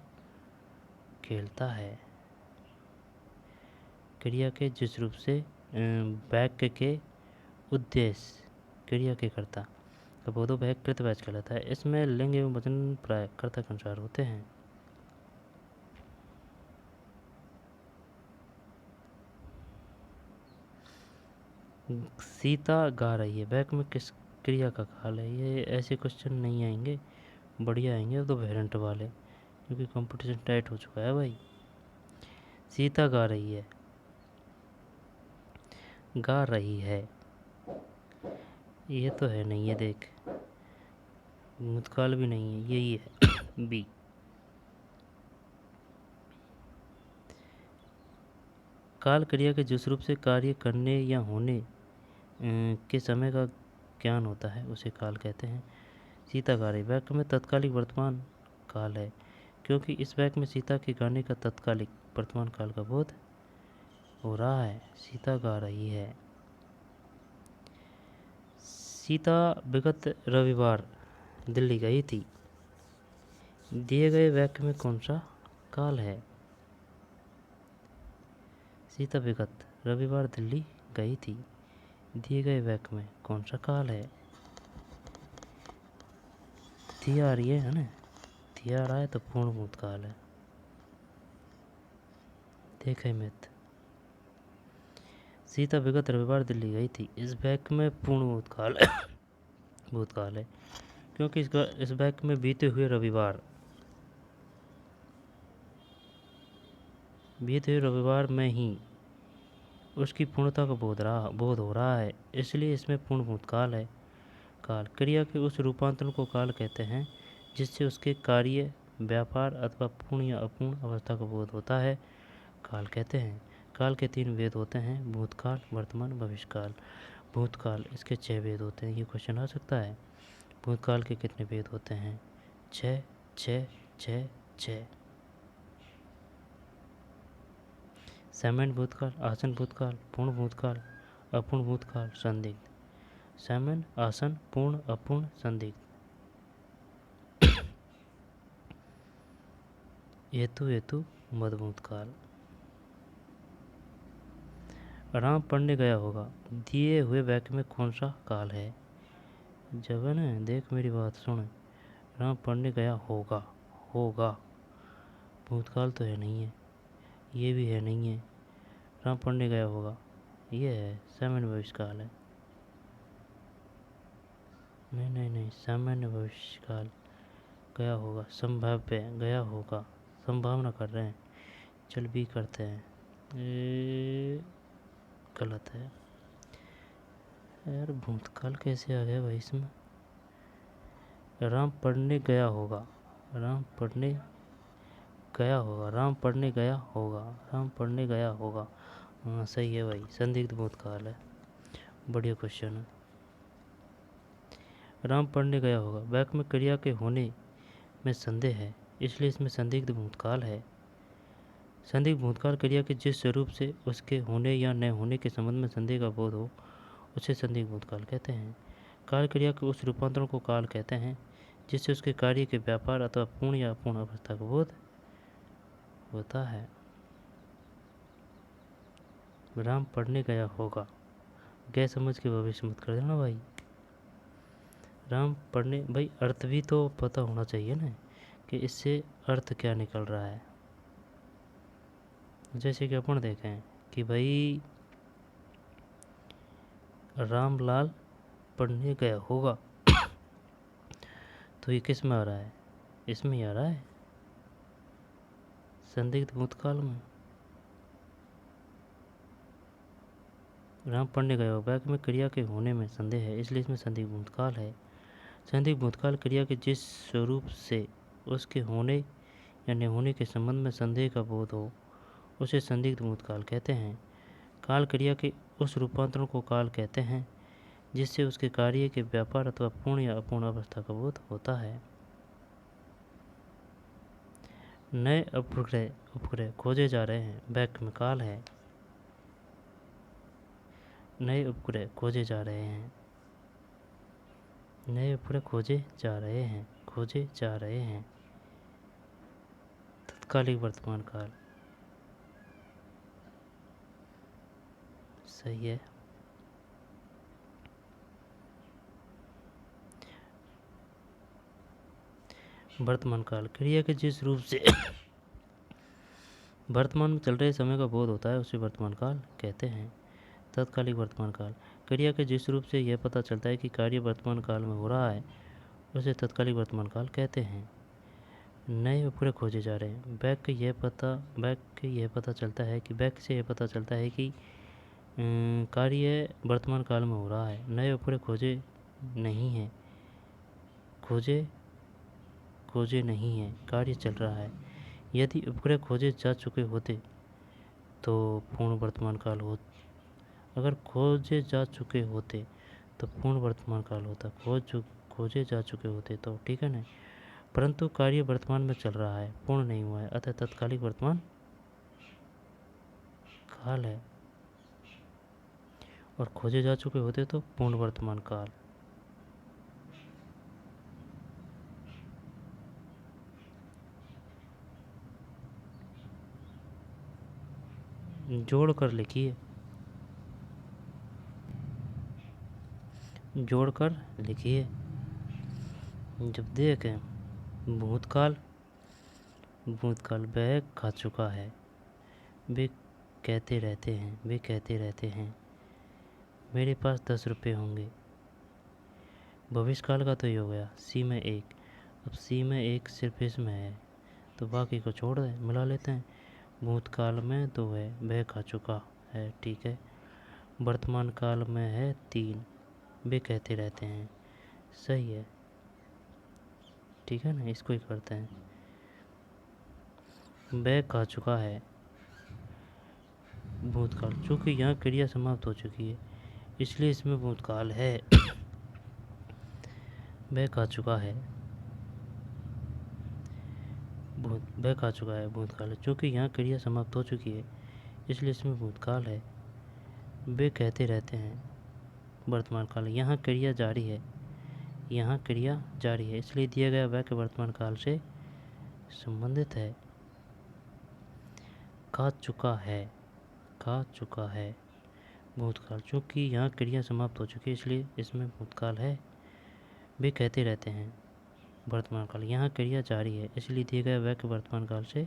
खेलता है। क्रिया के जिस रूप से वाक्य के उद्देश्य, क्रिया के कर्ता का बोध हो, वह कृतवाच्य कहलाता है। इसमें लिंग एवं वचन प्राय कर्ता के अनुसार होते हैं। सीता गा रही है, बैक में किस क्रिया का काल है? ये ऐसे क्वेश्चन नहीं आएंगे, बढ़िया आएंगे तो वेरिएंट वाले, क्योंकि कंपटीशन टाइट हो चुका है भाई। सीता गा रही है, गा रही है, ये तो है नहीं, ये देख, भूतकाल भी नहीं है, यही है बी। काल क्रिया के जिस रूप से कार्य करने या होने के समय का ज्ञान होता है उसे काल कहते हैं। सीता गा रही, वाक्य में तत्कालिक वर्तमान काल है, क्योंकि इस वाक्य में सीता के गाने का तत्कालिक वर्तमान काल का बोध हो रहा है। सीता गा रही है। सीता विगत रविवार दिल्ली गई थी, दिए गए वाक्य में कौन सा काल है? सीता विगत रविवार दिल्ली गई थी, दिए गए वाक्य में कौन सा काल है? थी आ रही है ना, थी आ रहा है तो पूर्ण भूतकाल है। देखे मित, सीता विगत रविवार दिल्ली गई थी, इस वाक्य में पूर्ण भूतकाल भूतकाल है, क्योंकि इस वाक्य में बीते हुए रविवार में ही उसकी पूर्णता का बोध हो रहा है, इसलिए इसमें पूर्ण भूतकाल है। काल क्रिया के उस रूपांतरण को काल कहते हैं जिससे उसके कार्य, व्यापार अथवा पूर्ण या अपूर्ण अवस्था का बोध होता है, काल कहते हैं। काल के 3 वेद होते हैं, भूतकाल, वर्तमान, भविष्यकाल। भूतकाल, इसके 6 वेद होते हैं, ये क्वेश्चन आ सकता है। भूतकाल के कितने वेद होते हैं? 6 6 6 6। सामान्य भूतकाल, आसन भूतकाल, पूर्ण भूतकाल, अपूर्ण भूतकाल, संदिग्ध। सामान्य, आसन, पूर्ण, अपूर्ण, संदिग्ध। हेतु मध्य भूतकाल। राम पढ़ने गया होगा, दिए हुए वाक्य में कौन सा काल है? जब है ना, देख मेरी बात सुन, राम पढ़ने गया होगा, होगा भूतकाल तो है नहीं है, ये भी है नहीं है, राम पढ़ने गया होगा ये है, सामान्य भविष्यकाल है। नहीं, सामान्य भविष्यकाल। गया होगा, संभाव्य, गया होगा, संभावना कर रहे हैं, चल भी करते हैं, गलत है यार। भूतकाल कैसे आ गया भाई इसमें? राम पढ़ने गया होगा, राम पढ़ने गया होगा, राम पढ़ने गया होगा, राम पढ़ने गया होगा, हाँ सही है भाई, संदिग्ध भूतकाल है, बढ़िया क्वेश्चन है। राम पढ़ने गया होगा, वाक्य में क्रिया के होने में संदेह है, इसलिए इसमें संदिग्ध भूतकाल है। संदिग्ध भूतकाल क्रिया के जिस स्वरूप से उसके होने या न होने के संबंध में संदेह का बोध हो उसे संदिग्ध भूतकाल कहते हैं। काल क्रिया के उस रूपांतरण को काल कहते हैं जिससे उसके कार्य के व्यापार अथवा पूर्ण या अपूर्ण अवस्था का बोध होता है। राम पढ़ने गया होगा, गैर समझ के भविष्य मत कर देना भाई। राम पढ़ने, भाई अर्थ भी तो पता होना चाहिए ना कि इससे अर्थ क्या निकल रहा है। जैसे कि अपन देखें कि भाई रामलाल पढ़ने गया होगा, तो ये किस में आ रहा है? इसमें ही आ रहा है, संदिग्ध भूतकाल में। राम पढ़ने गया होगा, वाक्य में क्रिया के होने में संदेह है, इसलिए इसमें संदिग्ध भूतकाल है। संदिग्ध भूतकाल क्रिया के जिस स्वरूप से उसके होने या न होने के संबंध में संदेह का बोध हो उसे संदिग्ध भूतकाल कहते हैं। काल क्रिया के उस रूपांतरण को काल कहते हैं जिससे उसके कार्य के व्यापार अथवा पूर्ण या अपूर्ण अवस्था का बोध होता है। नए उपग्रह खोजे जा रहे हैं, वाक्य में काल है। नए उपग्रह खोजे जा रहे हैं, नए उपग्रह खोजे जा रहे हैं, तत्कालिक वर्तमान काल, सही है। वर्तमान काल क्रिया के जिस रूप से वर्तमान में चल रहे समय का बोध होता है उसे वर्तमान काल कहते हैं। तत्कालिक वर्तमान काल। क्रिया के जिस रूप से यह पता चलता है कि कार्य वर्तमान काल में हो रहा है उसे तत्कालिक वर्तमान काल कहते हैं। नए उपग्रह खोजे जा रहे हैं। वाक्य यह पता चलता है कि वाक्य से यह पता चलता है कि कार्य वर्तमान काल में हो रहा है। नए उपग्रह खोजे नहीं हैं, खोजे नहीं हैं, कार्य चल रहा है। यदि उपग्रह खोजे जा चुके होते तो पूर्ण वर्तमान काल हो, अगर खोजे जा चुके होते तो पूर्ण वर्तमान काल होता। खोजे जा चुके होते तो, ठीक है ना। परंतु कार्य वर्तमान में चल रहा है, पूर्ण नहीं हुआ है, अतः तत्कालिक वर्तमान काल है। और खोजे जा चुके होते तो पूर्ण वर्तमान काल। जोड़कर लिखिए, जोड़कर लिखिए। जब देखें भूतकाल, भूतकाल वह खा चुका है, वे कहते रहते हैं मेरे पास 10 रुपये होंगे। भविष्यकाल का तो ये हो गया सी में एक। अब सी में एक सिर्फ इसमें है तो बाकी को छोड़ दें, मिला लेते हैं। भूतकाल में 2 है, वह खा चुका है, ठीक है। वर्तमान काल में है 3, वे कहते रहते हैं, सही है, ठीक है ना। इसको ही करते हैं। वह खा चुका है भूतकाल, चूँकि यहाँ क्रिया समाप्त हो चुकी है इसलिए इसमें भूतकाल है। वह खा चुका है, वह खा चुका है भूतकाल है, चूँकि यहाँ क्रिया समाप्त हो चुकी है इसलिए इसमें भूतकाल है। वे कहते रहते हैं वर्तमान काल, यहाँ क्रिया जारी है, यहाँ क्रिया जारी है इसलिए दिया गया वाक्य वर्तमान काल से संबंधित है। खा चुका है भूतकाल, चूँकि यहाँ क्रिया समाप्त हो चुकी है इसलिए इसमें भूतकाल है। वे कहते रहते हैं वर्तमान काल, यहाँ क्रिया जारी है इसलिए दिए गए वाक्य वर्तमान काल से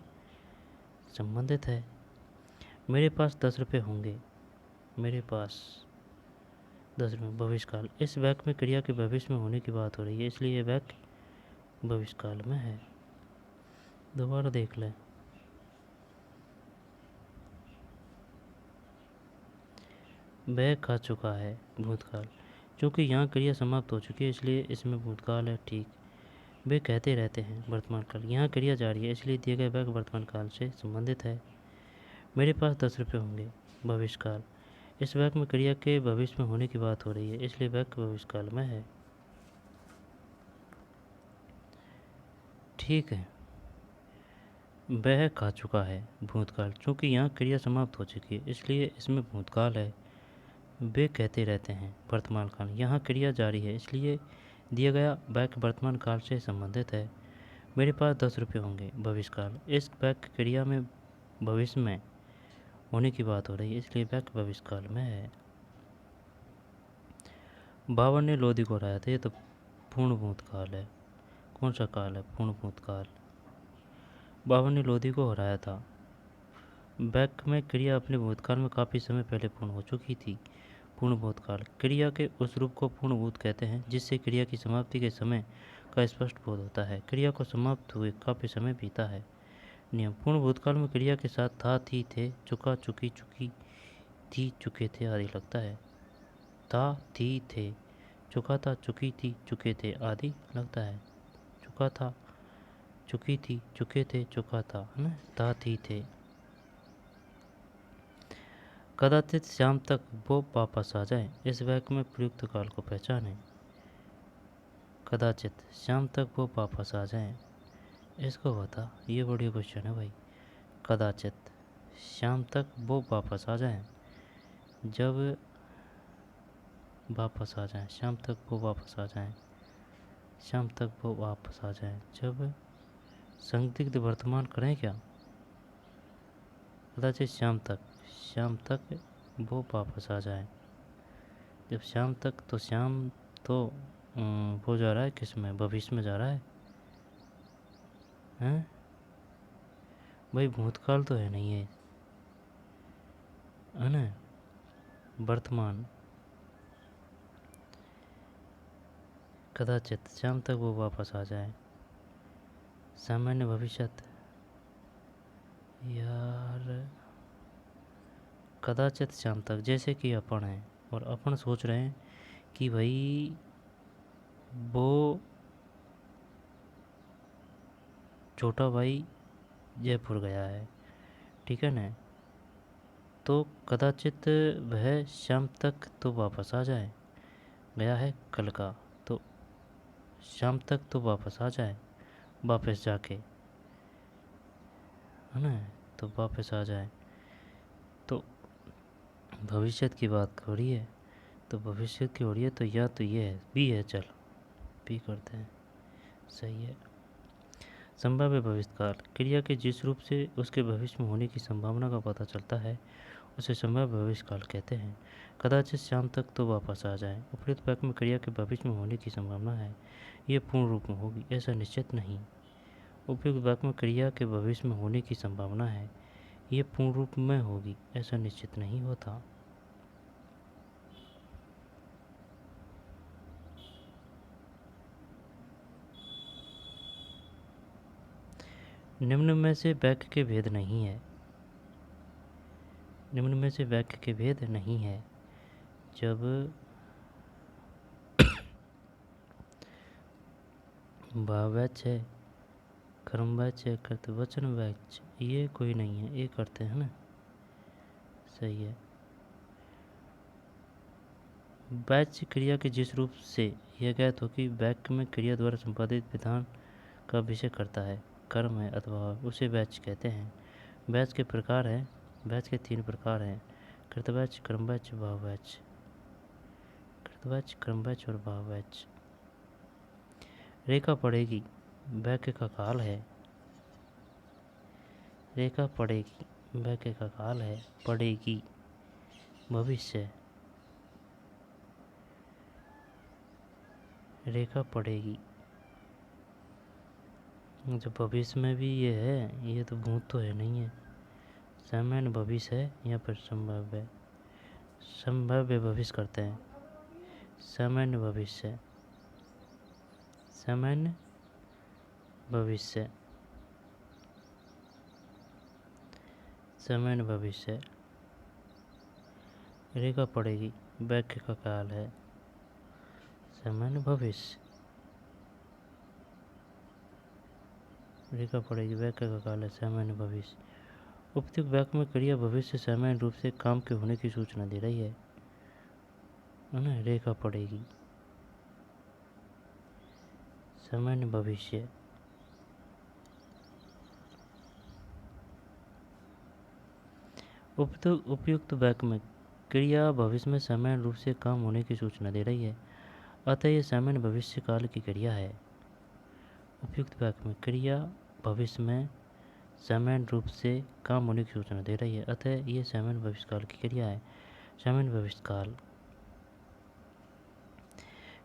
संबंधित है। मेरे पास 10 रुपये होंगे, मेरे पास 10 रुपये भविष्यकाल। इस वाक्य में क्रिया के भविष्य में होने की बात हो रही है इसलिए ये वाक्य भविष्यकाल में है। दोबारा देख लें। वह खा चुका है भूतकाल, क्योंकि यहाँ क्रिया समाप्त हो चुकी है इसलिए इसमें भूतकाल है, ठीक। वे कहते रहते हैं वर्तमान काल, यहाँ क्रिया जारी है इसलिए दिए गए वाक्य वर्तमान काल से संबंधित है। मेरे पास 10 रुपये होंगे भविष्यकाल। इस वाक्य में क्रिया के भविष्य में होने की बात हो रही है इसलिए वाक्य भविष्यकाल में है, ठीक है। वह खा चुका है भूतकाल, चूँकि यहाँ क्रिया समाप्त हो चुकी है इसलिए इसमें भूतकाल है। वे कहते रहते हैं वर्तमान काल, यहाँ क्रिया जारी है इसलिए दिया गया वाक्य वर्तमान काल से संबंधित है। मेरे पास 10 रुपये होंगे भविष्यकाल। इस वाक्य क्रिया में भविष्य में होने की बात हो रही है इसलिए वाक्य भविष्यकाल में है। बाबर ने लोधी को हराया था, ये तो पूर्ण भूतकाल है। कौन सा काल है? पूर्ण भूतकाल। बाबर ने लोधी को हराया था, वाक्य में क्रिया अपने भूतकाल में काफ़ी समय पहले पूर्ण हो चुकी थी। पूर्ण भूतकाल क्रिया के उस रूप को पूर्ण भूत कहते हैं जिससे क्रिया की समाप्ति के समय का स्पष्ट बोध होता है। क्रिया को समाप्त हुए काफ़ी समय बीता है। नियम: पूर्ण भूतकाल में क्रिया के साथ था, थी, थे, चुका, चुकी, चुकी, थी, चुके थे आदि लगता है। था, थी, थे, चुका था, चुकी थी, चुके थे आदि लगता है। चुका था, चुकी थी, चुके थे, चुका था, है ना। था, थी, थे। कदाचित शाम तक वो वापस आ जाए। इस वाक्य में प्रयुक्त काल को पहचानें। कदाचित शाम तक वो वापस आ जाए, इसको बता। ये बड़ी क्वेश्चन है भाई। कदाचित शाम तक वो वापस आ जाए, जब वापस आ जाए, शाम तक वो वापस आ जाए, शाम तक वो वापस आ जाए, जब संदिग्ध वर्तमान करें क्या। कदाचित शाम तक वो वापस आ जाए। जब शाम तक, तो शाम तो वो जा रहा है किस में, भविष्य में जा रहा है भाई। भूतकाल तो है नहीं है ना। वर्तमान, कदाचित शाम तक वो वापस आ जाए। सामान्य भविष्यत, यार कदाचित शाम तक, जैसे कि अपन है और अपन सोच रहे हैं कि भाई वो छोटा भाई जयपुर गया है, ठीक है ना, तो कदाचित वह शाम तक तो वापस आ जाए। गया है कल का, तो शाम तक तो वापस आ जाए, वापस जाके, है ना, तो वापस आ जाए। तो भविष्य की बात हो रही है, तो भविष्य की हो रही है, तो या तो ये है, बी है, चल बी करते हैं, सही है। संभाव्य भविष्यकाल, क्रिया के जिस रूप से उसके भविष्य में होने की संभावना का पता चलता है उसे संभाव्य भविष्यकाल कहते हैं। कदाचित शाम तक तो वापस आ जाए, उपयुक्त वाक्य में क्रिया के भविष्य में होने की संभावना है, ये पूर्ण रूप में होगी, ऐसा निश्चित नहीं। उपयुक्त वाक्य में क्रिया के भविष्य में होने की संभावना है, ये पूर्ण रूप में होगी, ऐसा निश्चित नहीं होता। निम्न में से वाक्य के भेद नहीं है, निम्न में से वाक्य के भेद नहीं है। जब भाववाच्य है, कर्मवाच्य है, कर्तवचनवाच्य, ये कोई नहीं है, ये करते हैं ना, सही है। वाच्य क्रिया के जिस रूप से यह ज्ञात हो कि वाक्य में क्रिया द्वारा संपादित विधान का विषय करता है, कर्म है अथवा उसे वाच्य कहते हैं। वाच्य के प्रकार हैं, वाच्य के 3 प्रकार हैं, कृतवाच्य, कर्मवाच्य, भाववाच्य। कृतवाच्य, कर्मवाच्य और भाववाच्य। रेखा पड़ेगी, वाक्य का काल है। रेखा पड़ेगी, वाक्य का काल है। पड़ेगी, भविष्य। रेखा पड़ेगी, जब भविष्य में भी ये है, ये तो भूत तो है नहीं है। सामान्य भविष्य है या फिर संभाव्य, संभाव्य भविष्य करते हैं। सामान्य भविष्य, सामान्य भविष्य, सामान्य भविष्य। रेखा पड़ेगी, वाक्य का काल है। सामान्य भविष्य, रेखा पड़ेगी, वाक्य का काल है, सामान्य भविष्य। उपयुक्त वाक्य में क्रिया भविष्य सामान्य रूप से काम के होने की सूचना दे रही है ना। रेखा पड़ेगी, सामान्य भविष्य। उपयुक्त वाक्य में क्रिया भविष्य में सामान्य रूप से काम होने की सूचना दे रही है, अतः यह सामान्य भविष्य काल की क्रिया है। उपयुक्त वाक्य में क्रिया भविष्य में सामान्य रूप से काम होने की सूचना दे रही है, अतः यह सामान्य भविष्य काल की क्रिया है। सामान्य भविष्य काल,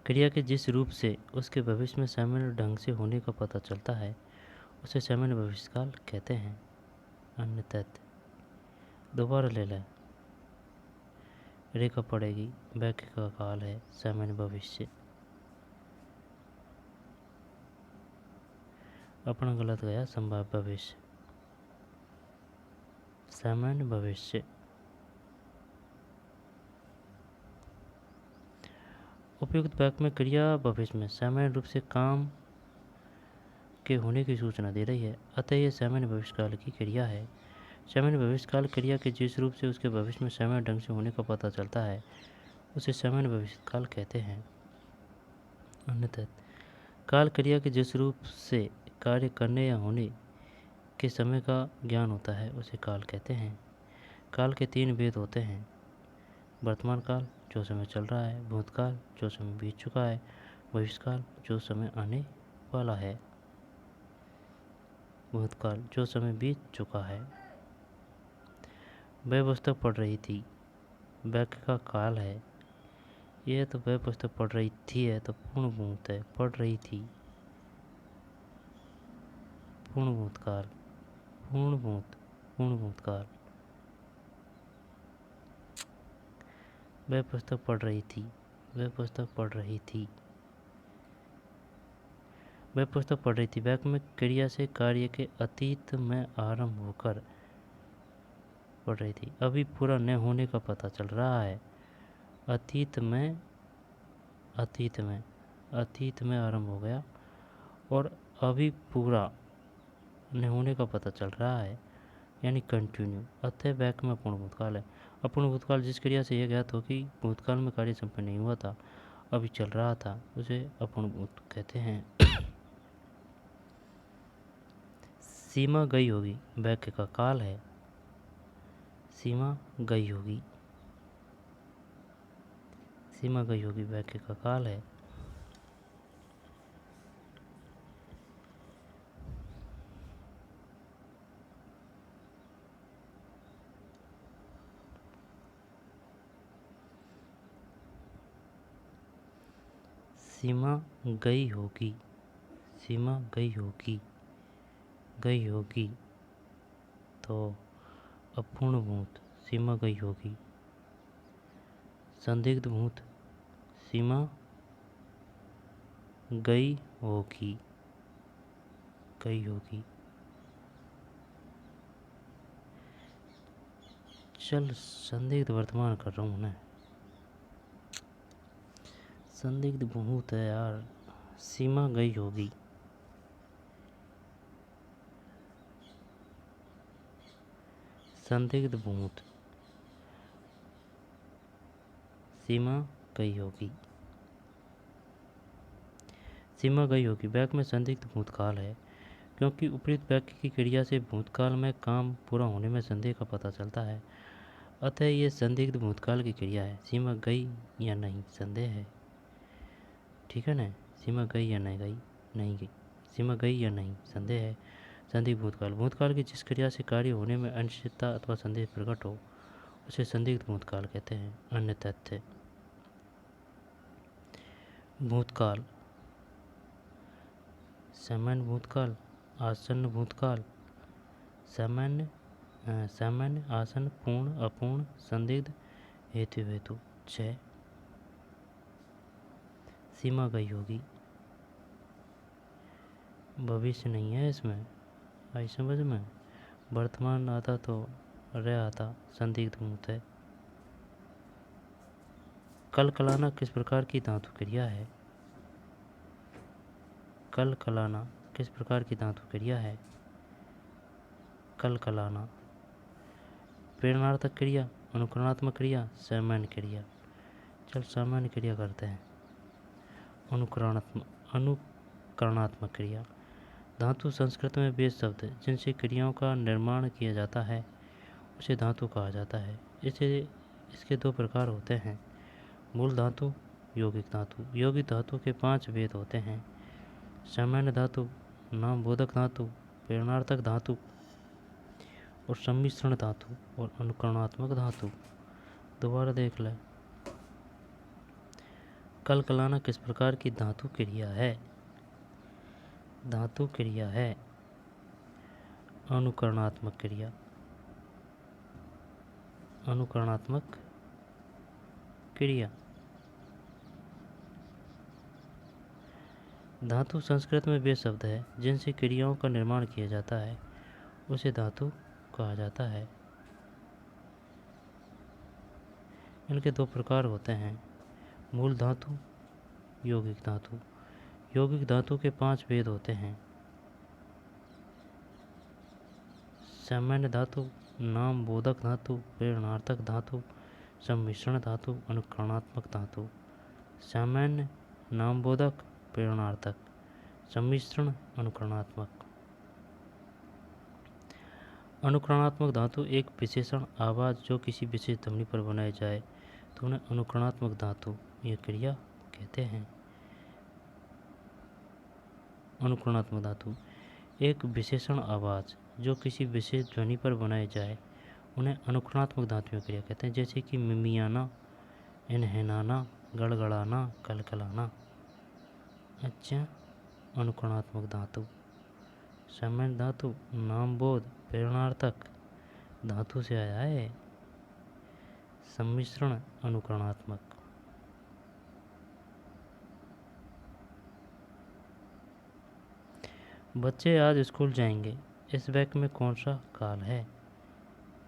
क्रिया के जिस रूप से उसके भविष्य में सामान्य ढंग से होने का पता चलता है उसे सामान्य भविष्य काल कहते हैं। अन्य तथ्य, दोबारा ले लें। रेखा पड़ेगी, वाक्य का काल है, सामान्य भविष्य। अपना गलत गया, संभाव्य भविष्य, सामान्य भविष्य। उपयुक्त वाक्य में क्रिया भविष्य में सामान्य रूप से काम के होने की सूचना दे रही है, अतः यह सामान्य भविष्य काल की क्रिया है। सामान्य भविष्य काल क्रिया के जिस रूप से उसके भविष्य में सामान्य ढंग से होने का पता चलता है उसे सामान्य भविष्य काल कहते हैं। अन्यथा काल क्रिया के जिस रूप से कार्य करने या होने के समय का ज्ञान होता है उसे काल कहते हैं। काल के 3 भेद होते हैं, वर्तमान काल जो समय चल रहा है, भूतकाल जो समय बीत चुका है, भविष्यकाल जो समय आने वाला है। भूतकाल जो समय बीत चुका है। वह पुस्तक पढ़ रही थी, वाक्य का काल है। यह तो वह पुस्तक पढ़ रही थी है तो पूर्ण भूत है, पढ़ रही थी, पूर्ण भूतकाल, पूर्ण भूतकाल। वह पुस्तक पढ़ रही थी। वह पुस्तक पढ़ रही थी। वह पुस्तक पढ़ रही थी वाक्य में क्रिया से कार्य के अतीत में आरंभ होकर पढ़ रही थी। अभी पूरा न होने का पता चल रहा है। अतीत में आरंभ हो गया और अभी पूरा न होने का पता चल रहा है, यानी कंटिन्यू। अतः वाक्य में अपूर्ण भूतकाल है। अपूर्ण भूतकाल जिस क्रिया से यह ज्ञात हो कि भूतकाल में कार्य संपन्न नहीं हुआ था, अभी चल रहा था, उसे अपूर्ण भूत कहते हैं। सीमा गई होगी वाक्य का काल है। सीमा गई होगी। सीमा गई होगी वाक्य का काल है। सीमा गई होगी। सीमा गई होगी। गई होगी तो अपूर्ण भूत सीमा गई होगी। संदिग्ध भूत सीमा गई होगी। गई होगी। चल संदिग्ध वर्तमान कर रहा हूँ ना। संदिग्ध भूत है यार। सीमा गई होगी। संदिग्ध भूत सीमा गई होगी। सीमा गई होगी वाक्य में संदिग्ध भूतकाल है, क्योंकि उपयुक्त वाक्य की क्रिया से भूतकाल में काम पूरा होने में संदेह का पता चलता है। अतः ये संदिग्ध भूतकाल की क्रिया है। सीमा गई या नहीं संदेह है। ठीक है ना। सीमा गई या नहीं गई, नहीं गई। सीमा गई या नहीं संदेह है। संदिग्ध भूतकाल भूतकाल की जिस क्रिया से कार्य होने में अनिश्चितता अथवा संदेह प्रकट हो, उसे संदिग्ध भूतकाल कहते हैं। अन्य तथ्य भूतकाल सामान्य भूतकाल, आसन्न भूतकाल, सामान्य, आसन्न, पूर्ण, अपूर्ण, संदिग्ध, हेतु। 6 सीमा गई होगी। भविष्य नहीं है इसमें, आई समझ में। वर्तमान आता तो रह आता, संदिग्ध भूत है। कल कलाना किस प्रकार की धातु क्रिया है। कल कलाना किस प्रकार की धातु क्रिया है। कल कलाना प्रेरणार्थक क्रिया, अनुकरणात्मक क्रिया, सामान्य क्रिया। चल सामान्य क्रिया करते हैं। अनुकरणात्मक क्रिया धातु संस्कृत में वे शब्द जिनसे क्रियाओं का निर्माण किया जाता है, उसे धातु कहा जाता है। इसके 2 प्रकार होते हैं, मूल धातु, यौगिक धातु। यौगिक धातु के 5 भेद होते हैं। सामान्य धातु, नामबोधक धातु, प्रेरणार्थक धातु और सम्मिश्रण धातु और अनुकरणात्मक धातु। दोबारा देख ले। कल कलाना किस प्रकार की धातु क्रिया है। धातु क्रिया है अनुकरणात्मक क्रिया। अनुकरणात्मक क्रिया। धातु संस्कृत में वे शब्द है जिनसे क्रियाओं का निर्माण किया जाता है, उसे धातु कहा जाता है। इनके 2 प्रकार होते हैं, मूल धातु, यौगिक धातु। यौगिक धातु के 5 भेद होते हैं। सामान्य धातु, नामबोधक धातु, प्रेरणार्थक धातु, सम्मिश्रण धातु, अनुकरणात्मक धातु। सामान्य, नामबोधक, प्रेरणार्थक, सम्मिश्रण, अनुकरणात्मक। अनुकरणात्मक धातु एक विशेषण आवाज़ जो किसी विशेष ध्वनि पर बनाई जाए तो उन्हें अनुकरणात्मक धातु यह क्रिया कहते हैं। अनुकरणात्मक धातु एक विशेषण आवाज़ जो किसी विशेष ध्वनि पर बनाई जाए, उन्हें अनुकरणात्मक धातु क्रिया कहते हैं। जैसे कि मिमियाना, इनहेनाना, गड़गड़ाना, कलकलाना। अच्छा, अनुकरणात्मक धातु। सामान्य धातु, नामबोध, प्रेरणार्थक धातु से आया है। सम्मिश्रण अनुकरणात्मक। बच्चे आज स्कूल जाएंगे, इस वाक्य में कौन सा काल है?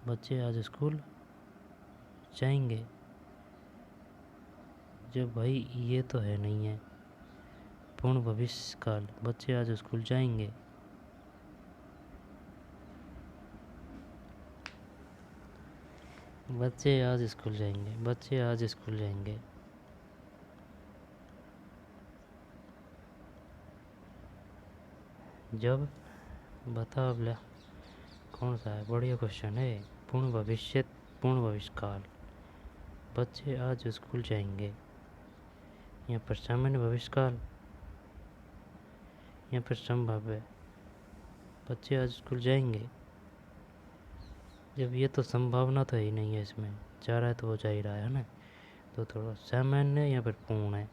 बच्चे आज स्कूल जाएंगे, जब भाई ये तो है नहीं है। पूर्ण भविष्य काल, बच्चे आज स्कूल जाएंगे। बच्चे आज स्कूल जाएंगे, बच्चे आज स्कूल जाएंगे। जब, बता अबला कौन सा है? बढ़िया क्वेश्चन है। पूर्ण भविष्य काल, बच्चे आज स्कूल जाएंगे। यहाँ पर सामान्य भविष्य काल, यहाँ पर संभाव्य। बच्चे आज स्कूल जाएंगे, जब ये तो संभावना तो ही नहीं है, इसमें जा रहा है तो वो जा ही रहा है ना, तो थोड़ा सामान्य यहाँ पर पूर्ण है।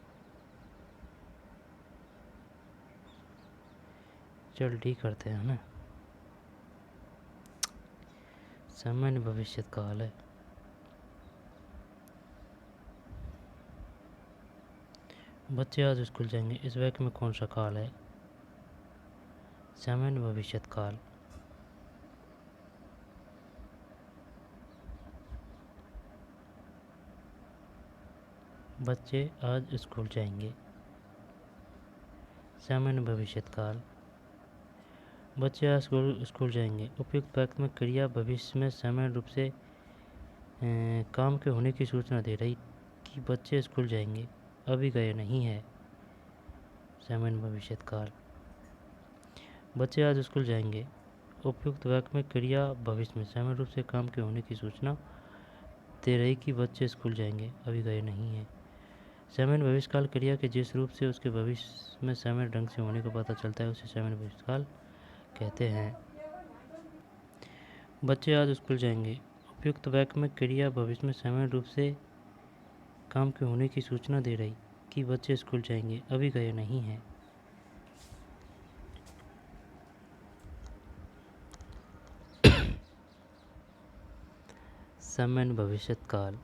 चल डी करते हैं ना, सामान्य भविष्य काल है। बच्चे आज स्कूल जाएंगे, इस वाक्य में कौन सा काल है? सामान्य भविष्य काल। बच्चे आज स्कूल जाएंगे, सामान्य भविष्य काल। बच्चे आज स्कूल जाएंगे, उपयुक्त वाक्य में क्रिया भविष्य में सामान्य रूप से काम के होने की सूचना दे रही कि बच्चे स्कूल जाएंगे, अभी गए नहीं है, सामान्य भविष्य काल। बच्चे आज स्कूल जाएंगे, उपयुक्त वाक्य में क्रिया भविष्य में सामान्य रूप से काम के होने की सूचना दे रही कि बच्चे स्कूल जाएंगे, अभी गए नहीं है। सामान्य भविष्य काल क्रिया के जिस रूप से उसके भविष्य में सामान्य ढंग से होने का पता चलता है उसे सामान्य भविष्य काल कहते हैं। बच्चे आज स्कूल जाएंगे, उपयुक्त वाक्य में क्रिया भविष्य में सामान्य रूप से काम के होने की सूचना दे रही कि बच्चे स्कूल जाएंगे, अभी गए नहीं है। सामान्य भविष्य काल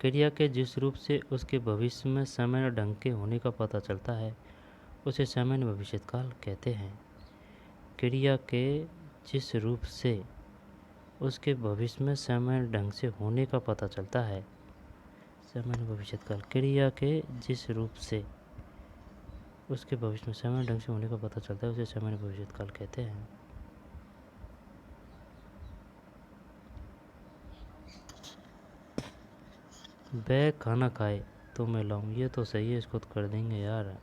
क्रिया के जिस रूप से उसके भविष्य में सामान्य ढंग के होने का पता चलता है उसे सामान्य भविष्य काल कहते हैं। क्रिया के जिस रूप से उसके भविष्य में सामान्य ढंग से होने का पता चलता है, सामान्य भविष्य काल। क्रिया के जिस रूप से उसके भविष्य में सामान्य ढंग से होने का पता चलता है उसे सामान्य भविष्य काल कहते हैं। वह खाना खाए तो मैं लाऊं, ये तो सही है, इसको तो कर देंगे यार।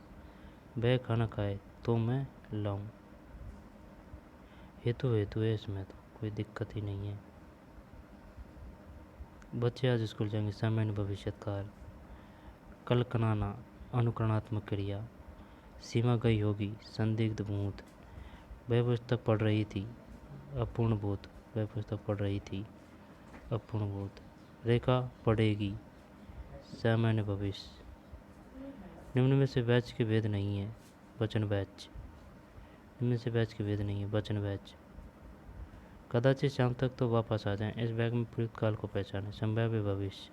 वह खाना खाए तो मैं लाऊं, हेतु है, इसमें तो कोई दिक्कत ही नहीं है। बच्चे आज स्कूल जाएंगे, सामान्य भविष्य काल। कल कनाना अनुकरणात्मक क्रिया। सीमा गई होगी, संदिग्ध भूत। वह पुस्तक पढ़ रही थी, अपूर्ण भूत। वह पुस्तक पढ़ रही थी, अपूर्ण भूत। रेखा पढ़ेगी, सामान्य भविष्य। निम्न में से वाच्य के भेद नहीं है, वचन वाच्य। निम्न में से वाच्य के भेद नहीं है, वचन वाच्य। कदाचित शाम तक तो वापस आ जाएं, इस वाक्य में प्रयुक्त काल को पहचानें, संभाव्य भविष्य।